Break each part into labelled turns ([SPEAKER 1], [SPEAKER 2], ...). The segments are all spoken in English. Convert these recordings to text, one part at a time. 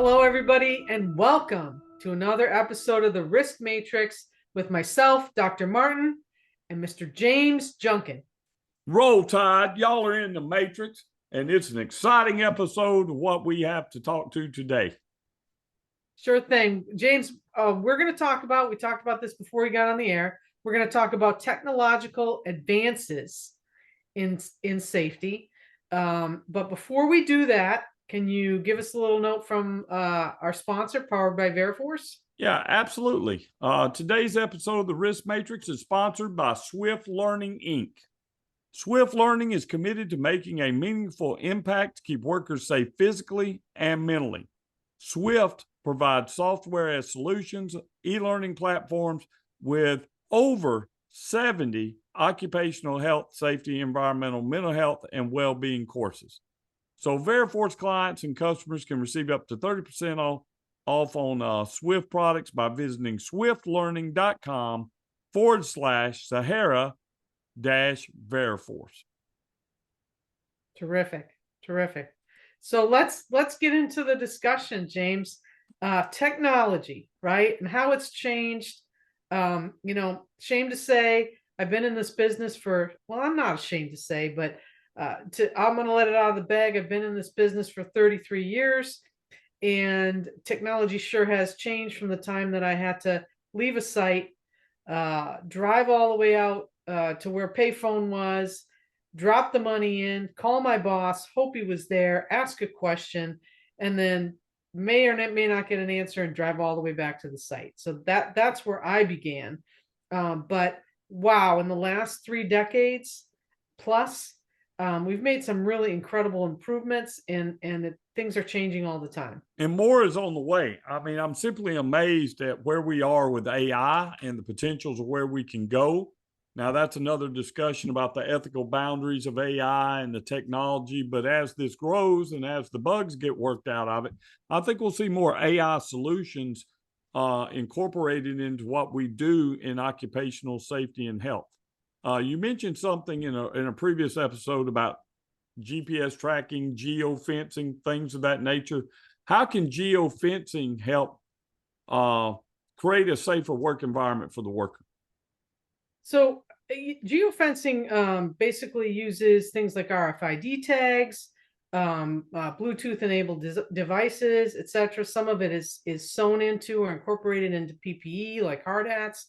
[SPEAKER 1] Hello, everybody, and welcome to another episode of the Risk Matrix with myself, Dr. Martin, and Mr. James Junkin.
[SPEAKER 2] Roll Tide, y'all are in the Matrix, and it's an exciting episode of what we have to talk to today.
[SPEAKER 1] Sure thing. James, we're going to talk about, we talked about this before we got on the air, we're going to talk about technological advances in safety. But before we do that, can you give us a little note from our sponsor, powered by Veriforce?
[SPEAKER 2] Yeah, absolutely. Today's episode of the Risk Matrix is sponsored by Swift Learning, Inc. Swift Learning is committed to making a meaningful impact to keep workers safe physically and mentally. Swift provides software as solutions, e-learning platforms with over 70 occupational health, safety, environmental, mental health, and well-being courses. So Veriforce clients and customers can receive up to 30% off on Swift products by visiting swiftlearning.com/Sahara-Veriforce.
[SPEAKER 1] Terrific. So let's get into the discussion, James. Technology, right? And how it's changed. Shame to say, I've been in this business for, well, I'm not ashamed to say, but I'm going to let it out of the bag. I've been in this business for 33 years, and technology sure has changed from the time that I had to leave a site, drive all the way out to where payphone was, drop the money in, call my boss, hope he was there, ask a question, and then may or may not get an answer and drive all the way back to the site. So that's where I began. But wow, in the last 3 decades plus, we've made some really incredible improvements, and things are changing all the time.
[SPEAKER 2] And more is on the way. I mean, I'm simply amazed at where we are with AI and the potentials of where we can go. Now, that's another discussion about the ethical boundaries of AI and the technology. But as this grows and as the bugs get worked out of it, I think we'll see more AI solutions incorporated into what we do in occupational safety and health. You mentioned something in a previous episode about GPS tracking, geofencing, things of that nature. How can geofencing help create a safer work environment for the worker?
[SPEAKER 1] So geofencing basically uses things like RFID tags, Bluetooth-enabled devices, etc. Some of it is sewn into or incorporated into PPE, like hard hats.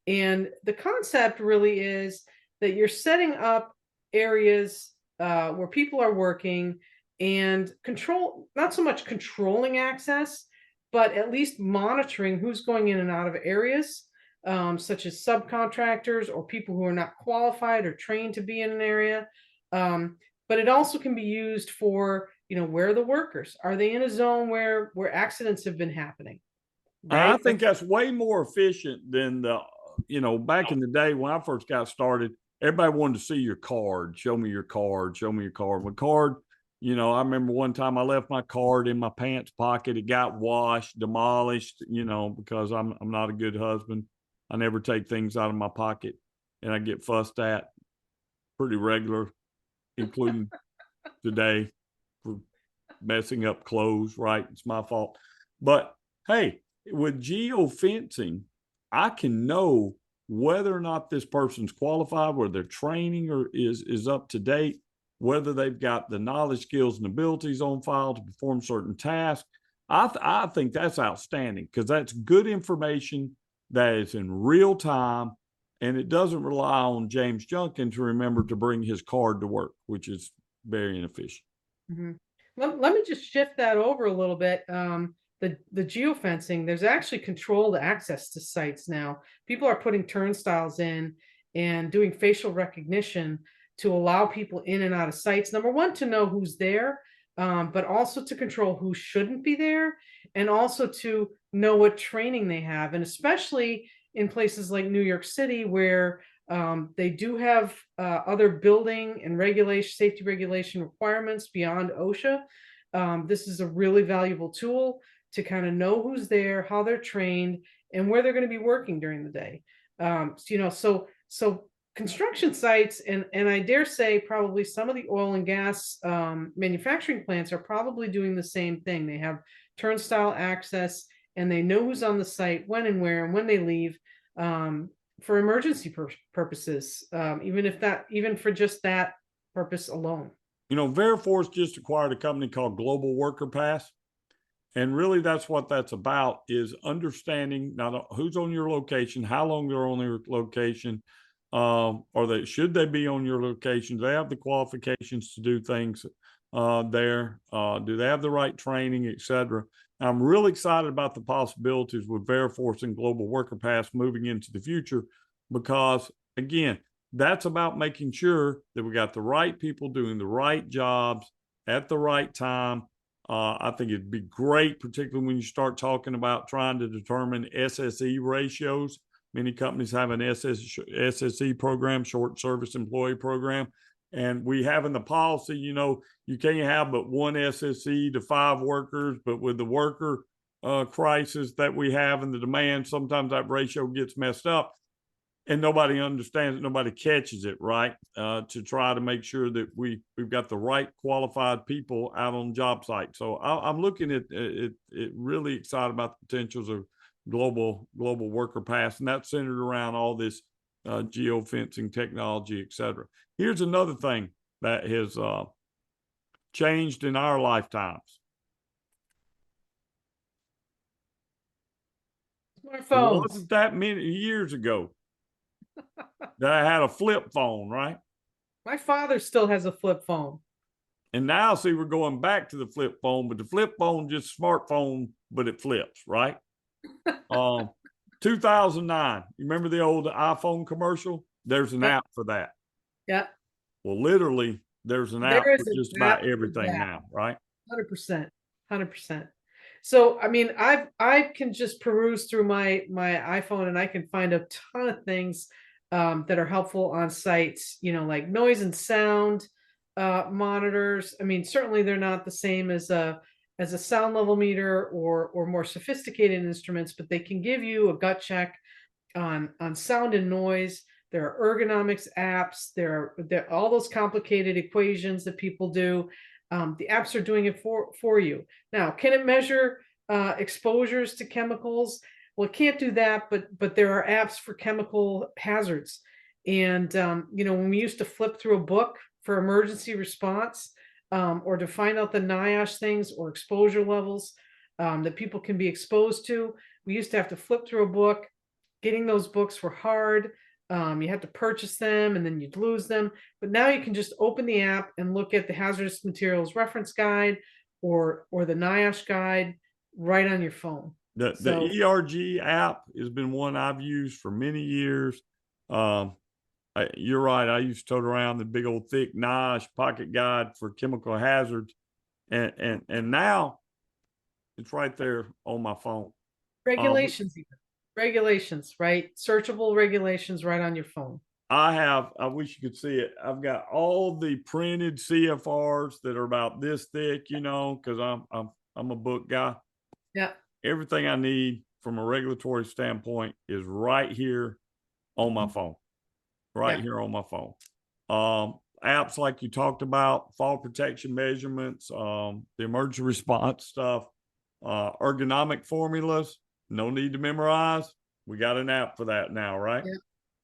[SPEAKER 1] And the concept really is that you're setting up areas where people are working and not so much controlling access, but at least monitoring who's going in and out of areas, such as subcontractors or people who are not qualified or trained to be in an area. But it also can be used for, where are the workers? Are they in a zone where accidents have been happening?
[SPEAKER 2] Right? I think that's way more efficient than back in the day when I first got started, everybody wanted to see your card. Show me your card. Show me your card. My card, I remember one time I left my card in my pants pocket. It got washed, demolished, because I'm not a good husband. I never take things out of my pocket, and I get fussed at pretty regular, including today, for messing up clothes, right? It's my fault. But hey, with geofencing, I can know whether or not this person's qualified, whether their training is up to date, whether they've got the knowledge, skills, and abilities on file to perform certain tasks. I think that's outstanding, because that's good information that is in real time, and it doesn't rely on James Junkin to remember to bring his card to work, which is very inefficient.
[SPEAKER 1] Mm-hmm. Let me just shift that over a little bit. The geofencing, there's actually controlled access to sites now. People are putting turnstiles in and doing facial recognition to allow people in and out of sites. Number one, to know who's there, but also to control who shouldn't be there, and also to know what training they have. And especially in places like New York City, where they do have other building and safety regulation requirements beyond OSHA. This is a really valuable tool to kind of know who's there, how they're trained, and where they're going to be working during the day. So construction sites, and I dare say probably some of the oil and gas manufacturing plants are probably doing the same thing. They have turnstile access, and they know who's on the site, when and where, and when they leave, for emergency purposes, even for just that purpose alone.
[SPEAKER 2] Veriforce just acquired a company called Global Worker Pass. And really, that's what that's about, is understanding not who's on your location, how long they're on your location, should they be on your location? Do they have the qualifications to do things there? Do they have the right training, et cetera? I'm really excited about the possibilities with Veriforce and Global Worker Pass moving into the future, because again, that's about making sure that we got the right people doing the right jobs at the right time. I think it'd be great, particularly when you start talking about trying to determine SSE ratios. Many companies have an SSE program, short service employee program. And we have in the policy, you can't have but one SSE to 5 workers, but with the worker crisis that we have and the demand, sometimes that ratio gets messed up. And nobody understands it, nobody catches it, right? To try to make sure that we've got the right qualified people out on job sites. So I'm looking at it, really excited about the potentials of global worker pass, and that's centered around all this geofencing technology, et cetera. Here's another thing that has changed in our lifetimes.
[SPEAKER 1] Smartphones.
[SPEAKER 2] It wasn't that many years ago that I had a flip phone, right?
[SPEAKER 1] My father still has a flip phone.
[SPEAKER 2] And now, see, we're going back to the flip phone, but the flip phone just smartphone, but it flips, right? 2009. You remember the old iPhone commercial? There's an app for that.
[SPEAKER 1] Yeah.
[SPEAKER 2] Well, literally, there's an app for just about everything now, right?
[SPEAKER 1] 100%. 100%. So, I mean, I can just peruse through my iPhone, and I can find a ton of things that are helpful on sites, like noise and sound monitors. I mean, certainly they're not the same as a sound level meter or more sophisticated instruments, but they can give you a gut check on sound and noise. There are ergonomics apps. There are all those complicated equations that people do. The apps are doing it for you. Now, can it measure exposures to chemicals? Well, it can't do that, but there are apps for chemical hazards. And when we used to flip through a book for emergency response, or to find out the NIOSH things or exposure levels that people can be exposed to, we used to have to flip through a book. Getting those books were hard. You had to purchase them and then you'd lose them. But now you can just open the app and look at the hazardous materials reference guide or the NIOSH guide right on your phone.
[SPEAKER 2] The ERG app has been one I've used for many years. You're right. I used to tote around the big old thick NIOSH pocket guide for chemical hazards, and now it's right there on my phone.
[SPEAKER 1] Regulations, regulations, right? Searchable regulations right on your phone.
[SPEAKER 2] I wish you could see it. I've got all the printed CFRs that are about this thick, because I'm a book guy.
[SPEAKER 1] Yeah.
[SPEAKER 2] Everything I need from a regulatory standpoint is right here on my phone. Here on my phone. Apps like you talked about, fall protection measurements, the emergency response stuff, ergonomic formulas, no need to memorize. We got an app for that now, right?
[SPEAKER 1] Yeah.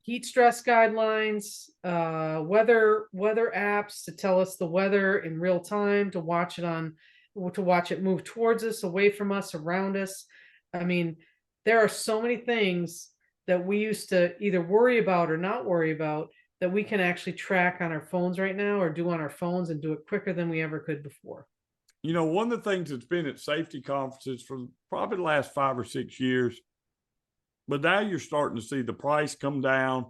[SPEAKER 1] Heat stress guidelines, weather apps to tell us the weather in real time, to watch it move towards us, away from us, around us. I mean, there are so many things that we used to either worry about or not worry about that we can actually track on our phones right now, or do on our phones, and do it quicker than we ever could before.
[SPEAKER 2] One of the things that's been at safety conferences for probably the last 5 or 6 years, but now you're starting to see the price come down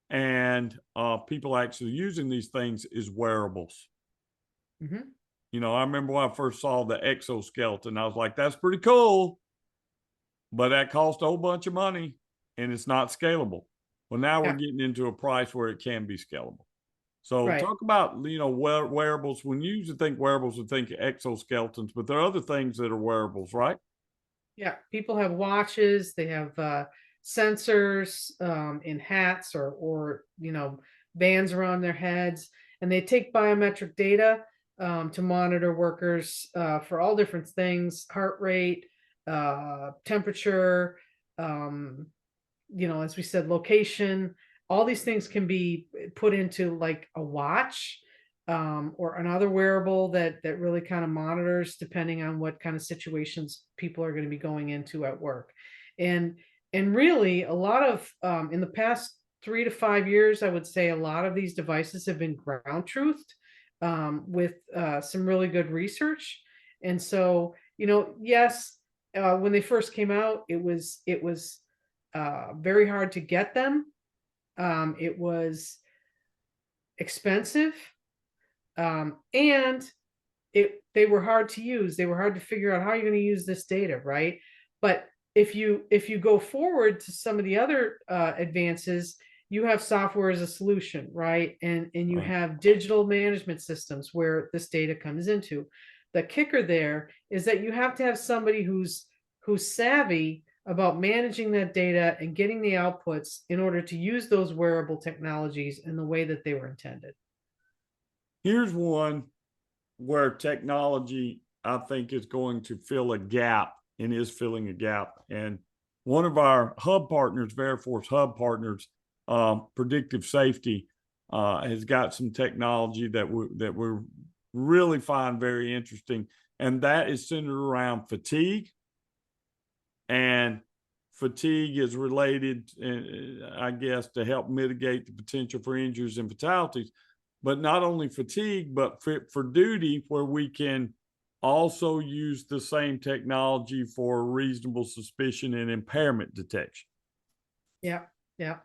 [SPEAKER 2] and people actually using these things, is wearables.
[SPEAKER 1] Mm-hmm.
[SPEAKER 2] I remember when I first saw the exoskeleton, I was like, that's pretty cool, but that cost a whole bunch of money and it's not scalable. Well, now we're getting into a price where it can be scalable. So talk about, wearables. When you usually think wearables, we think exoskeletons, but there are other things that are wearables, right?
[SPEAKER 1] Yeah. People have watches, they have sensors in hats or bands around their heads, and they take biometric data to monitor workers for all different things, heart rate, temperature, as we said, location. All these things can be put into like a watch, or another wearable that really kind of monitors depending on what kind of situations people are going to be going into at work. And really a lot of, in the past 3 to 5 years, I would say a lot of these devices have been ground truthed, with some really good research. And so, yes, when they first came out, it was very hard to get them. It was expensive, and they were hard to use. They were hard to figure out how you're going to use this data, right? But if you go forward to some of the other advances, you have software as a solution, right? And you
[SPEAKER 2] Right.
[SPEAKER 1] have digital management systems where this data comes into. The kicker there is that you have to have somebody who's savvy about managing that data and getting the outputs in order to use those wearable technologies in the way that they were intended.
[SPEAKER 2] Here's one where technology, I think, is going to fill a gap and is filling a gap. And one of our hub partners, Veriforce hub partners, Predictive Safety, has got some technology that we really find very interesting, and that is centered around fatigue. And fatigue is related, I guess, to help mitigate the potential for injuries and fatalities. But not only fatigue, but fit for duty, where we can also use the same technology for reasonable suspicion and impairment detection.
[SPEAKER 1] Yeah, yeah.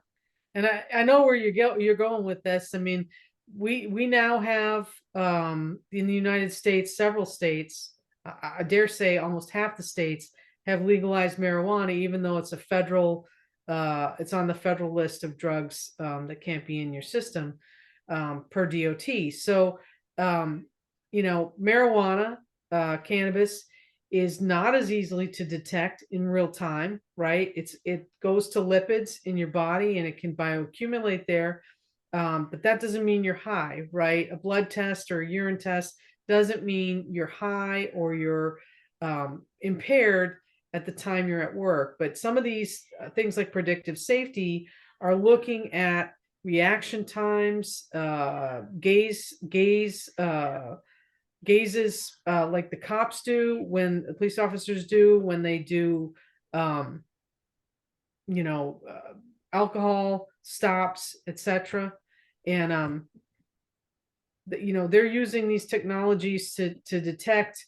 [SPEAKER 1] And I know where you're going with this. I mean, we now have, in the United States, several states, I dare say almost half the states have legalized marijuana, even though it's it's on the federal list of drugs, that can't be in your system, per DOT. So, marijuana, cannabis is not as easily to detect in real time, right? It goes to lipids in your body and it can bioaccumulate there. But that doesn't mean you're high, right? A blood test or a urine test doesn't mean you're high or you're impaired at the time you're at work. But some of these things like predictive safety are looking at reaction times, gazes, like the cops do, when the police officers do when they do, um, you know, alcohol stops, etc. And they're using these technologies to detect,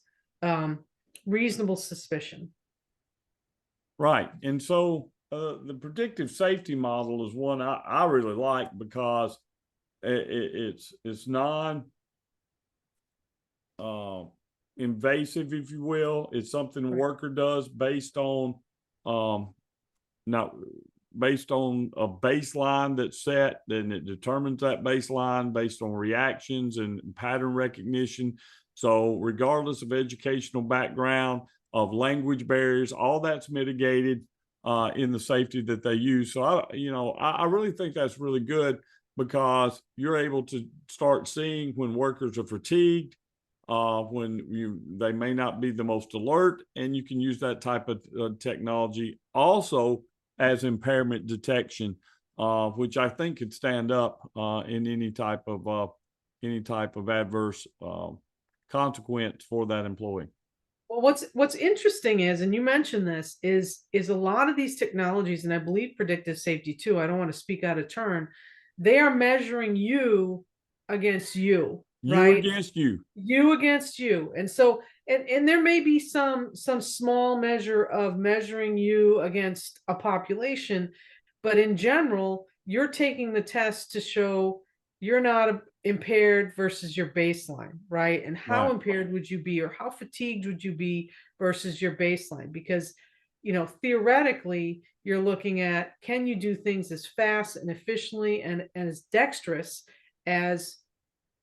[SPEAKER 1] reasonable suspicion.
[SPEAKER 2] Right. And so the predictive safety model is one I really like, because it's non invasive, if you will. It's something a worker does based on not based on a baseline that's set, then it determines that baseline based on reactions and pattern recognition. So regardless of educational background, of language barriers, all that's mitigated in the safety that they use. So I really think that's really good, because you're able to start seeing when workers are fatigued, when they may not be the most alert, and you can use that type of technology also as impairment detection, which I think could stand up in any type of adverse consequence for that employee.
[SPEAKER 1] Well, what's interesting is, and you mentioned this, is a lot of these technologies, and I believe predictive safety too, I don't want to speak out of turn, they are measuring you against you,
[SPEAKER 2] You
[SPEAKER 1] right?
[SPEAKER 2] against you.
[SPEAKER 1] You against you. And so, and there may be some small measure of measuring you against a population, but in general, you're taking the test to show you're not impaired versus your baseline, right? And how
[SPEAKER 2] Right.
[SPEAKER 1] impaired would you be, or how fatigued would you be versus your baseline? Because, theoretically, you're looking at, can you do things as fast and efficiently and as dexterous as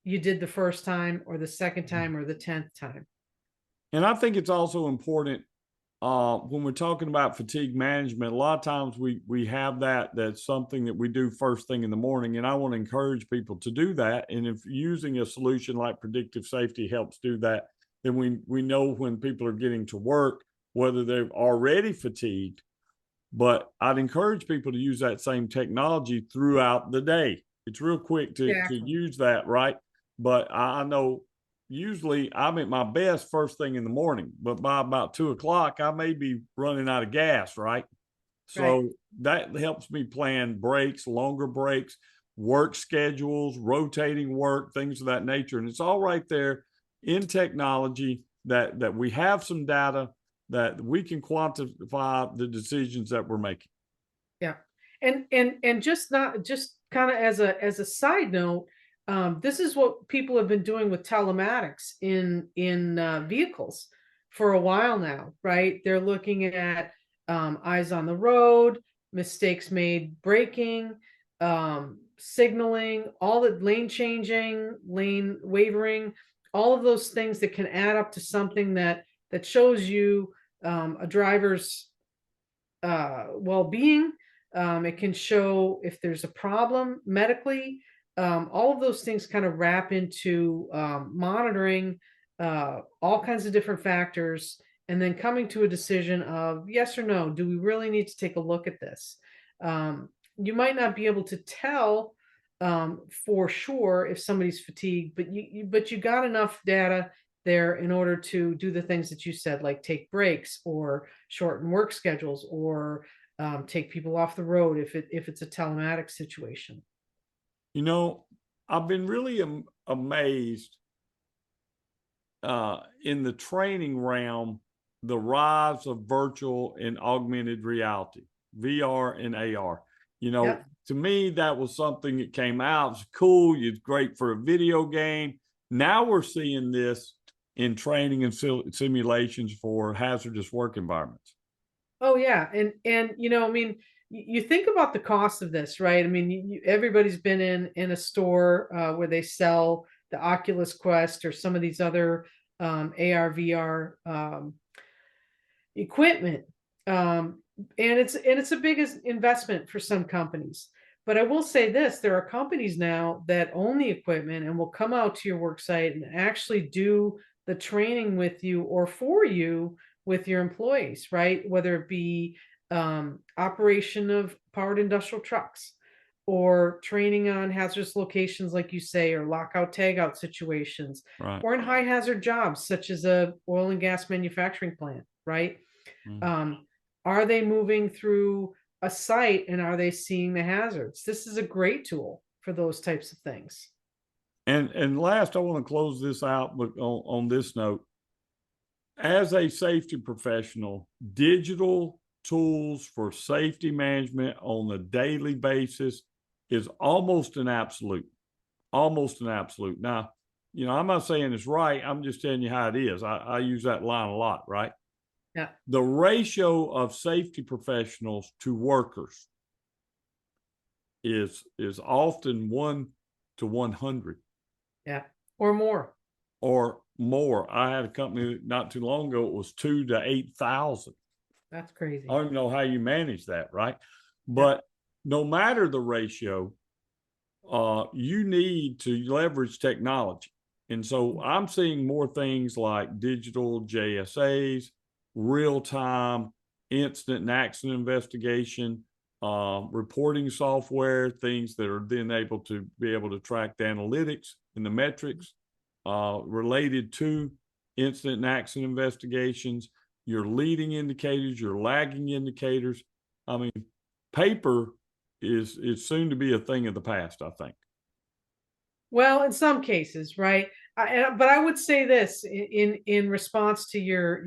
[SPEAKER 1] you did the first time or the second time or the 10th time.
[SPEAKER 2] And I think it's also important when we're talking about fatigue management, a lot of times we have that's something that we do first thing in the morning, and I want to encourage people to do that. And if using a solution like predictive safety helps do that, then we know when people are getting to work whether they're already fatigued. But I'd encourage people to use that same technology throughout the day. It's real quick to use that, right? But I know usually I'm at my best first thing in the morning, but by about 2 o'clock, I may be running out of gas, right? So that helps me plan breaks, longer breaks, work schedules, rotating work, things of that nature. And it's all right there in technology that we have some data that we can quantify the decisions that we're making.
[SPEAKER 1] Yeah. And just kind of as a side note, this is what people have been doing with telematics in vehicles for a while now, right? They're looking at eyes on the road, mistakes made braking, signaling, all the lane changing, lane wavering, all of those things that can add up to something that shows you a driver's well-being. It can show if there's a problem medically. All of those things kind of wrap into monitoring all kinds of different factors, and then coming to a decision of yes or no. Do we really need to take a look at this? You might not be able to tell for sure if somebody's fatigued, but you got enough data there in order to do the things that you said, like take breaks or shorten work schedules or take people off the road if it's a telematics situation.
[SPEAKER 2] You know, I've been really amazed in the training realm, the rise of virtual and augmented reality, VR and AR. You know,
[SPEAKER 1] Yep.
[SPEAKER 2] to me, that was something that came out. It's cool. It's great for a video game. Now we're seeing this in training and simulations for hazardous work environments.
[SPEAKER 1] Oh yeah, and you know, I mean, you think about the cost of this, right? I mean, everybody's been in a store where they sell the Oculus Quest or some of these other AR VR equipment, and it's a big investment for some companies. But I will say this: there are companies now that own the equipment and will come out to your work site and actually do the training with you or for you with your employees, right? Whether it be operation of powered industrial trucks or training on hazardous locations, like you say, or lockout tagout situations,
[SPEAKER 2] Right.
[SPEAKER 1] or in high hazard jobs such as a oil and gas manufacturing plant, right? Are they moving through a site and are they seeing the hazards? This is a great tool for those types of things.
[SPEAKER 2] And last, I want to close this out, but on this note, as a safety professional, digital tools for safety management on a daily basis is almost an absolute. Almost an absolute. Now, you know, I'm not saying it's right. I'm just telling you how it is. I use that line a lot, right?
[SPEAKER 1] Yeah.
[SPEAKER 2] The ratio of safety professionals to workers is often 1 to 100.
[SPEAKER 1] Yeah. Or more.
[SPEAKER 2] Or more. I had a company not too long ago, it was 2 to 8,000.
[SPEAKER 1] That's crazy.
[SPEAKER 2] I don't even know how you manage that, right? But no matter the ratio, you need to leverage technology. And so I'm seeing more things like digital JSAs, real-time incident and accident investigation, reporting software, things that are then able to be able to track the analytics and the metrics related to incident and accident investigations, your leading indicators, your lagging indicators. I mean, paper is soon to be a thing of the past, I think.
[SPEAKER 1] Well, in some cases, right? But I would say this in response to your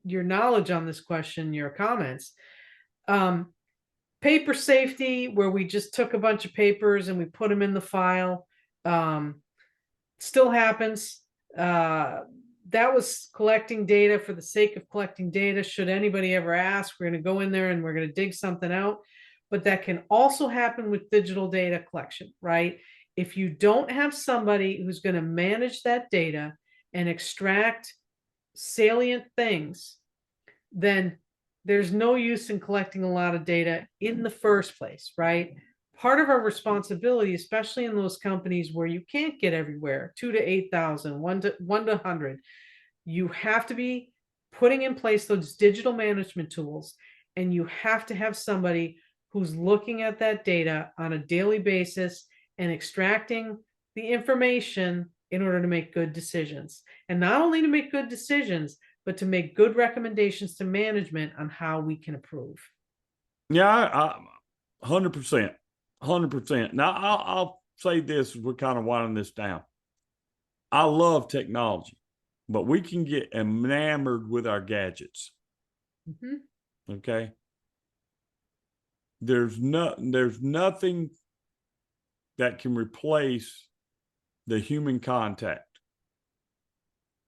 [SPEAKER 1] knowledge on this question, your comments. Paper safety, where we just took a bunch of papers and we put them in the file, still happens. That was collecting data for the sake of collecting data. Should anybody ever ask, we're going to go in there and we're going to dig something out. But that can also happen with digital data collection, right? If you don't have somebody who's going to manage that data and extract salient things, then there's no use in collecting a lot of data in the first place, right? Part of our responsibility, especially in those companies where you can't get everywhere, 2 to 8,000, 1 to 100, you have to be putting in place those digital management tools, and you have to have somebody who's looking at that data on a daily basis and extracting the information in order to make good decisions. And not only to make good decisions, but to make good recommendations to management on how we can improve.
[SPEAKER 2] Yeah, 100%, 100%. Now, I'll say this as we're kind of winding this down. I love technology, but we can get enamored with our gadgets. Okay. There's nothing that can replace the human contact,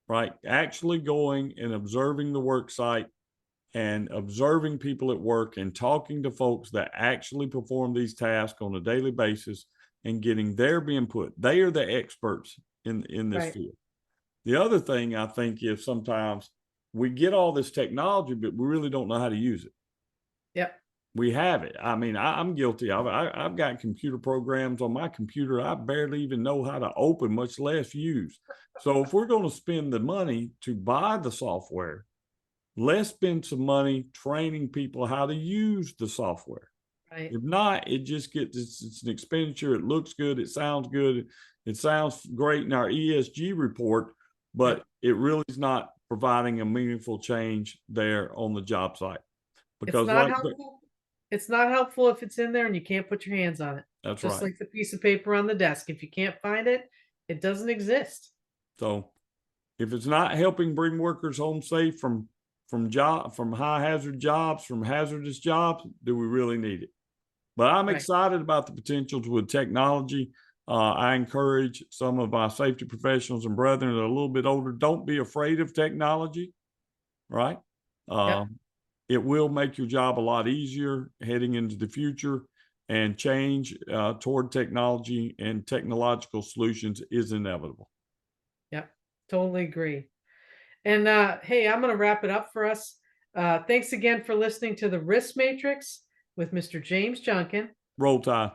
[SPEAKER 2] right? Actually going and observing the work site and observing people at work and talking to folks that actually perform these tasks on a daily basis and getting their input. They are the experts in this field. The other thing I think is sometimes we get all this technology, but we really don't know how to use it.
[SPEAKER 1] Yep.
[SPEAKER 2] We have it. I mean, I'm guilty of it. I've got computer programs on my computer I barely even know how to open, much less use. So if we're going to spend the money to buy the software, let's spend some money training people how to use the software.
[SPEAKER 1] Right.
[SPEAKER 2] If not, it just gets, it's an expenditure. It looks good. It sounds good. It sounds great in our ESG report, but it really is not providing a meaningful change there on the job site. Because
[SPEAKER 1] it's not helpful. It's not helpful if it's in there and you can't put your hands on it.
[SPEAKER 2] That's
[SPEAKER 1] just
[SPEAKER 2] right.
[SPEAKER 1] Like the piece of paper on the desk. If you can't find it, it doesn't exist.
[SPEAKER 2] So if it's not helping bring workers home safe from high hazard jobs, from hazardous jobs, do we really need it? But I'm excited about the potentials with technology. I encourage some of my safety professionals and brethren that are a little bit older, don't be afraid of technology, right? It will make your job a lot easier heading into the future, and change toward technology and technological solutions is inevitable.
[SPEAKER 1] Yep, totally agree. And hey, I'm going to wrap it up for us. Thanks again for listening to the Risk Matrix with Mr. James Junkin.
[SPEAKER 2] Roll Tide.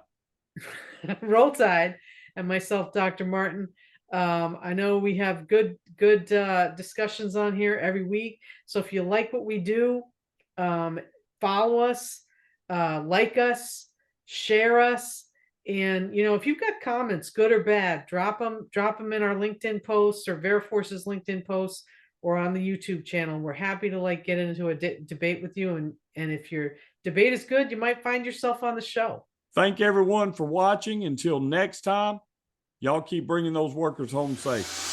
[SPEAKER 1] Roll Tide, and myself, Dr. Martin. I know we have good discussions on here every week. So if you like what we do, follow us, like us, share us. And, you know, if you've got comments, good or bad, drop them in our LinkedIn posts or Veriforce's LinkedIn posts or on the YouTube channel. We're happy to like get into a debate with you. And if your debate is good, you might find yourself on the show.
[SPEAKER 2] Thank everyone for watching. Until next time, y'all keep bringing those workers home safe.